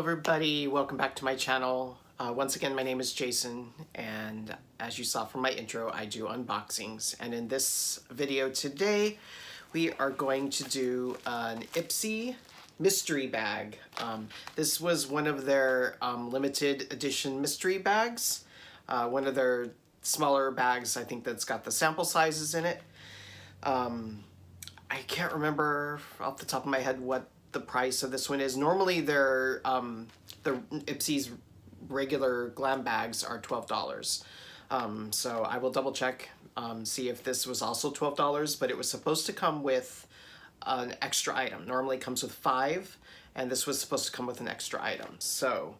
everybody, welcome back to my channel. Once again, my name is Jason, and as you saw from my intro, I do unboxings. And in this video today, we are going to do an Ipsy mystery bag. This was one of their limited edition mystery bags. One of their smaller bags, I think, that's got the sample sizes in it. I can't remember off the top of my head what the price of this one is. Normally the Ipsy's regular glam bags are $12. So I will double check, see if this was also $12, but it was supposed to come with an extra item. Normally it comes with 5, and this was supposed to come with an extra item. So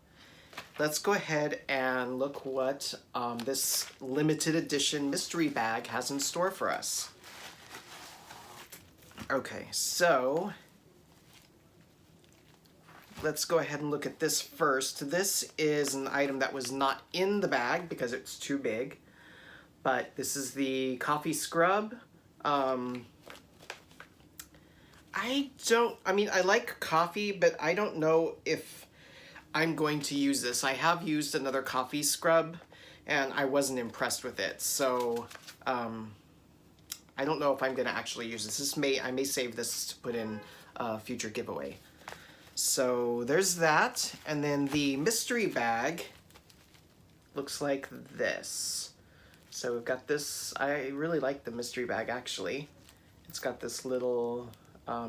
let's go ahead and look what this limited edition mystery bag has in store for us. Okay, so let's go ahead and look at this first. This is an item that was not in the bag because it's too big, but this is the coffee scrub. I like coffee, but I don't know if I'm going to use this. I have used another coffee scrub and I wasn't impressed with it, so I don't know if I'm going to actually use this. I may save this to put in a future giveaway. So there's that, and then the mystery bag looks like this. So we've got this. I really like the mystery bag, actually. It's got this little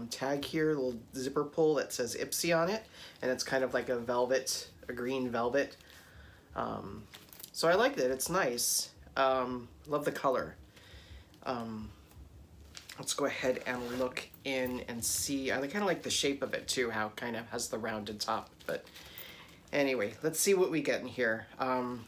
tag here, little zipper pull that says Ipsy on it, and it's kind of like a velvet, a green velvet. So I liked it. It's nice. Love the color. Let's go ahead and look in and see. I kind of like the shape of it too, how it kind of has the rounded top. But anyway, let's see what we get in here. And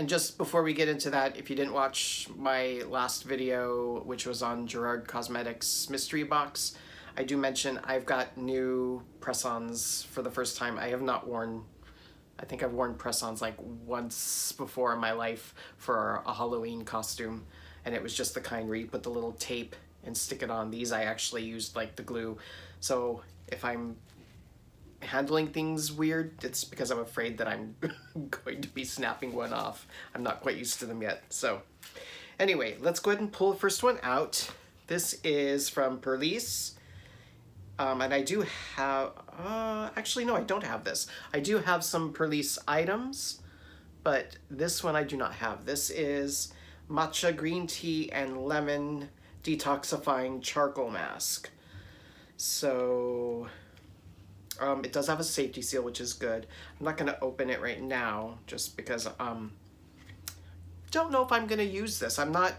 just before we get into that, if you didn't watch my last video, which was on Gerard Cosmetics mystery box, I do mention I've got new press-ons for the first time. I have not worn, I think I've worn press-ons like once before in my life for a Halloween costume. And it was just the kind where you put the little tape and stick it on. These I actually used like the glue. So if I'm handling things weird, it's because I'm afraid that I'm going to be snapping one off. I'm not quite used to them yet. So anyway, let's go ahead and pull the first one out. This is from Perlice. And I do have, actually no, I don't have this. I do have some Perlice items, but this one I do not have. This is matcha green tea and lemon detoxifying charcoal mask. So it does have a safety seal, which is good. I'm not going to open it right now just because don't know if I'm going to use this. I'm not,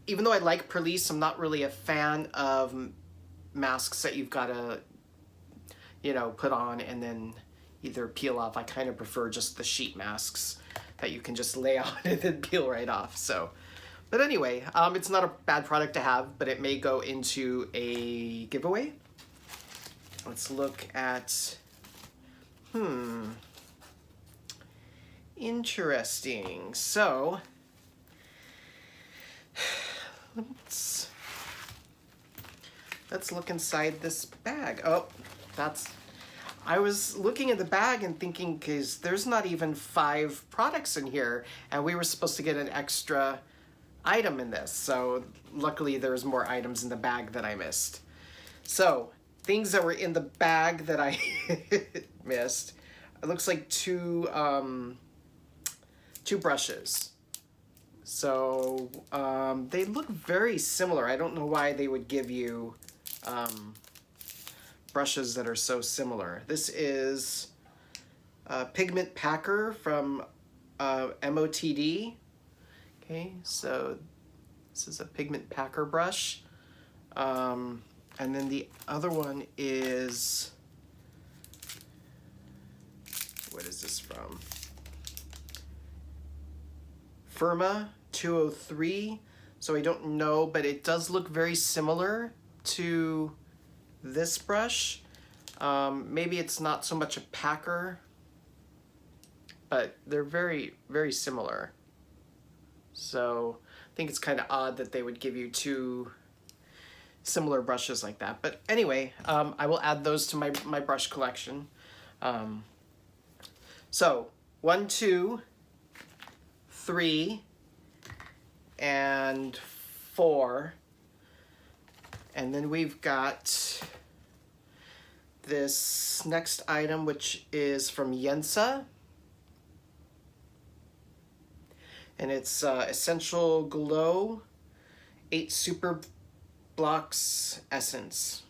even though I like Perlice, I'm not really a fan of masks that you've got to, you know, put on and then either peel off. I kind of prefer just the sheet masks that you can just lay on and then peel right off. So, but anyway, it's not a bad product to have, but it may go into a giveaway. Let's look at, interesting. So, let's look inside this bag. Oh, I was looking at the bag and thinking, because there's not even 5 products in here, and we were supposed to get an extra item in this. So luckily there's more items in the bag that I missed. So things that were in the bag that I missed, it looks like two brushes. So they look very similar. I don't know why they would give you brushes that are so similar. This is Pigment Packer from MOTD. Okay, so this is a Pigment Packer brush. And then the other one is, what is this from? Firma 203. So I don't know, but it does look very similar to this brush. Maybe it's not so much a packer, but they're very, very similar. So I think it's kind of odd that they would give you 2 similar brushes like that. But anyway, I will add those to my brush collection. So 1, 2, 3, and 4. And then we've got this next item, which is from Yensa. And it's Essential Glow 8 Super Blocks Essence.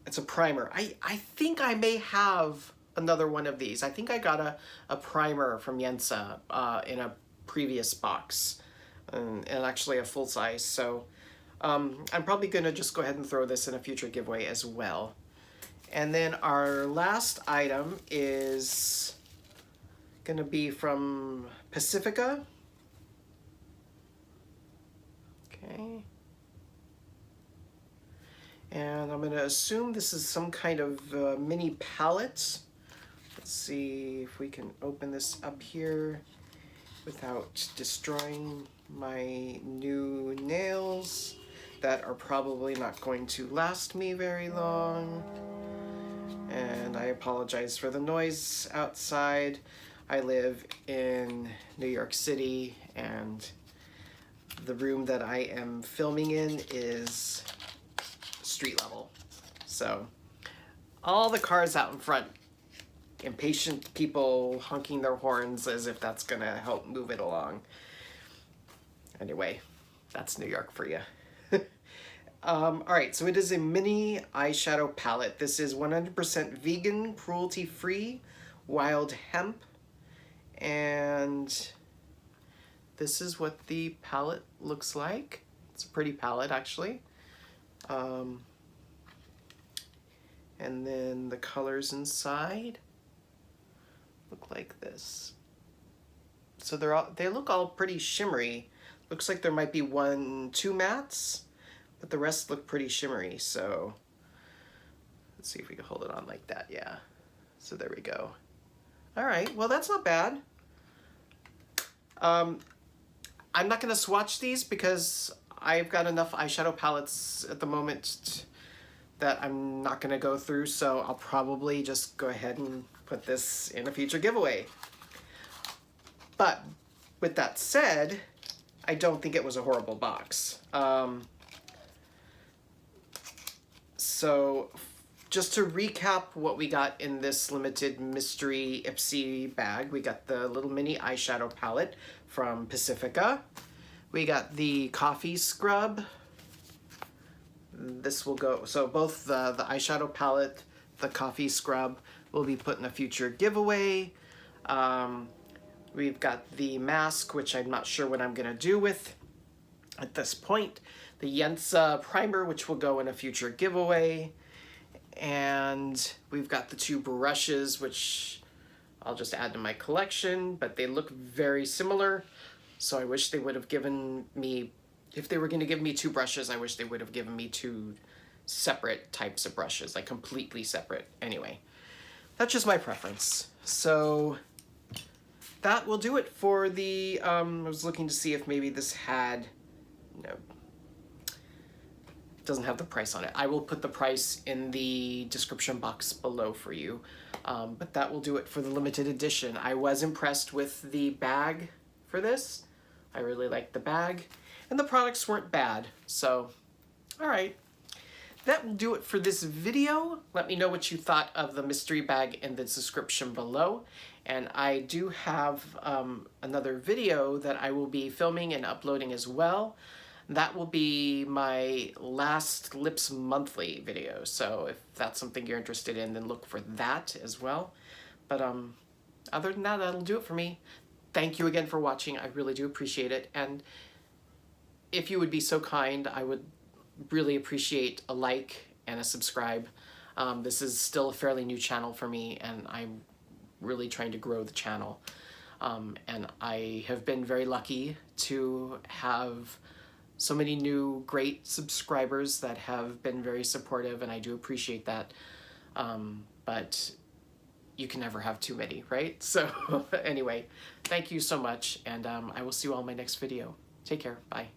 It's a primer. I think I may have another one of these. I think I got a primer from Yensa in a previous box, and actually a full size. So I'm probably going to just go ahead and throw this in a future giveaway as well. And then our last item is going to be from Pacifica. Okay. And I'm going to assume this is some kind of mini palette. Let's see if we can open this up here without destroying my new nails that are probably not going to last me very long. And I apologize for the noise outside. I live in New York City, and the room that I am filming in is street level. So all the cars out in front, impatient people honking their horns as if that's gonna help move it along. Anyway, that's New York for you. All right, so it is a mini eyeshadow palette. This is 100% vegan, cruelty-free, wild hemp, and this is what the palette looks like. It's a pretty palette, actually. And then the colors inside look like this. So they look all pretty shimmery. Looks like there might be 1, 2 mattes, but the rest look pretty shimmery. So let's see if we can hold it on like that. Yeah. So there we go. All right. Well, that's not bad. I'm not going to swatch these because I've got enough eyeshadow palettes at the moment that I'm not going to go through, so I'll probably just go ahead and put this in a future giveaway. But with that said, I don't think it was a horrible box. So just to recap what we got in this limited mystery Ipsy bag, we got the little mini eyeshadow palette from Pacifica. We got the coffee scrub. This will go, so both the eyeshadow palette, the coffee scrub will be put in a future giveaway. We've got the mask, which I'm not sure what I'm gonna do with at this point. The Yensa primer, which will go in a future giveaway. And we've got the 2 brushes, which I'll just add to my collection, but they look very similar. So I wish they would have given me, if they were going to give me 2 brushes, I wish they would have given me 2 separate types of brushes, like completely separate. Anyway, that's just my preference. So that will do it for the, I was looking to see if maybe this had, no, doesn't have the price on it. I will put the price in the description box below for you. But that will do it for the limited edition. I was impressed with the bag for this. I really liked the bag, and the products weren't bad. So, all right. That will do it for this video. Let me know what you thought of the mystery bag in the description below. And I do have another video that I will be filming and uploading as well. That will be my last Lips Monthly video. So if that's something you're interested in, then look for that as well. But other than that, that'll do it for me. Thank you again for watching. I really do appreciate it. And if you would be so kind, I would really appreciate a like and a subscribe. This is still a fairly new channel for me, and I'm really trying to grow the channel. And I have been very lucky to have so many new great subscribers that have been very supportive, and I do appreciate that. But you can never have too many, right? So anyway, thank you so much, and I will see you all in my next video. Take care. Bye.